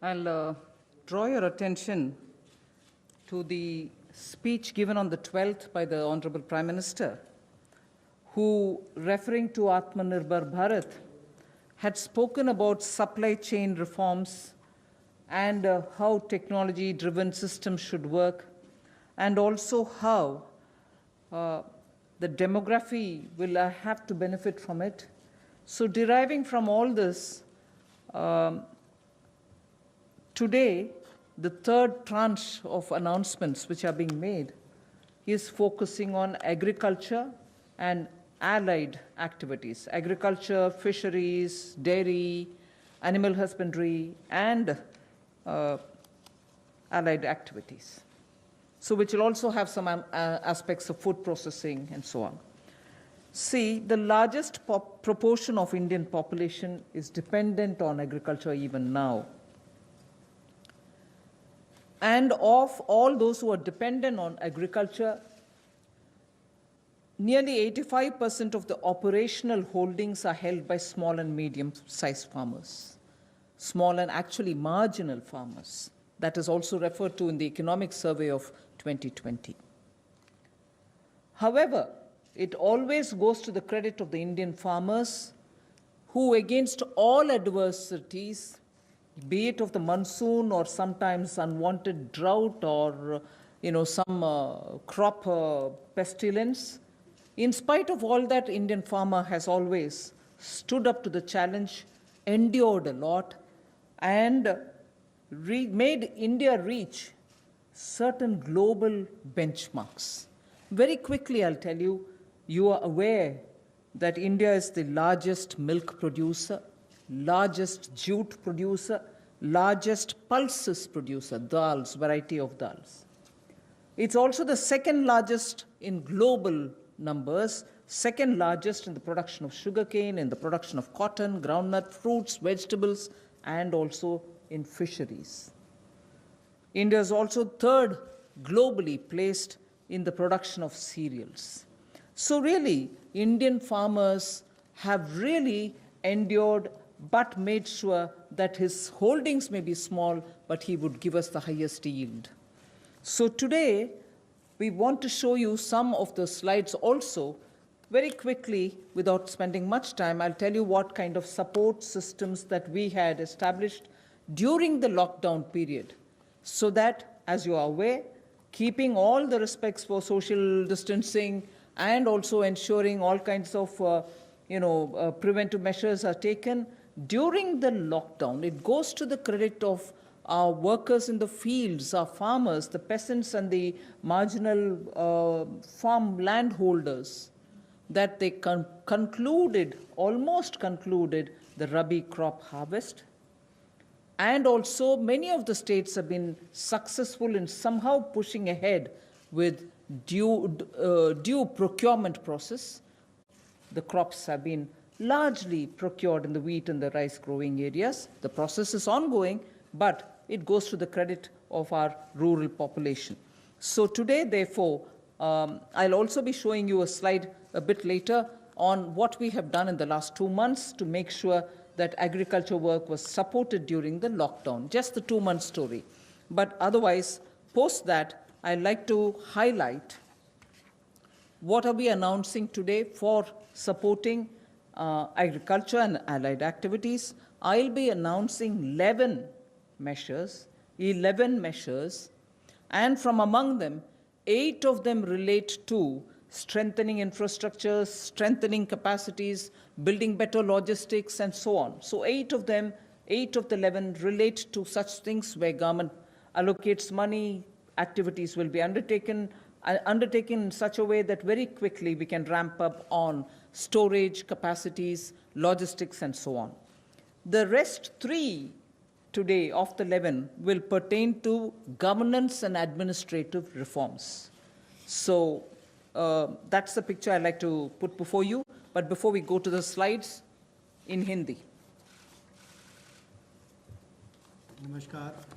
I'll draw your attention to the speech given on the 12th by the Honorable Prime Minister, who, referring to Atmanirbhar Bharat, had spoken about supply chain reforms and how technology-driven systems should work, and also how the demography will have to benefit from it. So deriving from all this, today, the third tranche of announcements which are being made is focusing on agriculture and allied activities, agriculture, fisheries, dairy, animal husbandry, and allied activities. So which will also have some aspects of food processing and so on. See, the largest proportion of Indian population is dependent on agriculture even now. And of all those who are dependent on agriculture, nearly 85% of the operational holdings are held by small and medium-sized farmers, small and actually marginal farmers. That is also referred to in the Economic Survey of 2020. However, it always goes to the credit of the Indian farmers who, against all adversities, be it of the monsoon or sometimes unwanted drought or some crop pestilence, in spite of all that, Indian farmer has always stood up to the challenge, endured a lot, and made India reach certain global benchmarks. Very quickly, I'll tell you, you are aware that India is the largest milk producer, largest jute producer, largest pulses producer, dals, variety of dals. It's also the second largest in global numbers, second largest in the production of sugarcane, in the production of cotton, groundnut, fruits, vegetables, and also in fisheries. India is also third globally placed in the production of cereals. So really, Indian farmers have really endured but made sure that his holdings may be small, but he would give us the highest yield. So today, we want to show you some of the slides also. Very quickly, without spending much time, I'll tell you what kind of support systems that we had established during the lockdown period, so that, as you are aware, keeping all the respects for social distancing and also ensuring all kinds of preventive measures are taken during the lockdown. It goes to the credit of our workers in the fields, our farmers, the peasants and the marginal farm landholders, that they almost concluded the Rabi crop harvest. And also, many of the states have been successful in somehow pushing ahead with due procurement process. The crops have been largely procured in the wheat and the rice growing areas. The process is ongoing, but it goes to the credit of our rural population. So today, therefore, I'll also be showing you a slide a bit later on what we have done in the last 2 months to make sure that agriculture work was supported during the lockdown, just the 2-month story. But otherwise, post that, I'd like to highlight what are we announcing today for supporting agriculture and allied activities. I'll be announcing 11 measures, and from among them, 8 of them relate to strengthening infrastructures, strengthening capacities, building better logistics, and so on. So 8 of the 11 relate to such things where government allocates money, activities will be undertaken in such a way that very quickly we can ramp up on storage, capacities, logistics, and so on. The rest 3 today of the 11 will pertain to governance and administrative reforms. So that's the picture I'd like to put before you. But before we go to the slides, in Hindi. नमस्कार।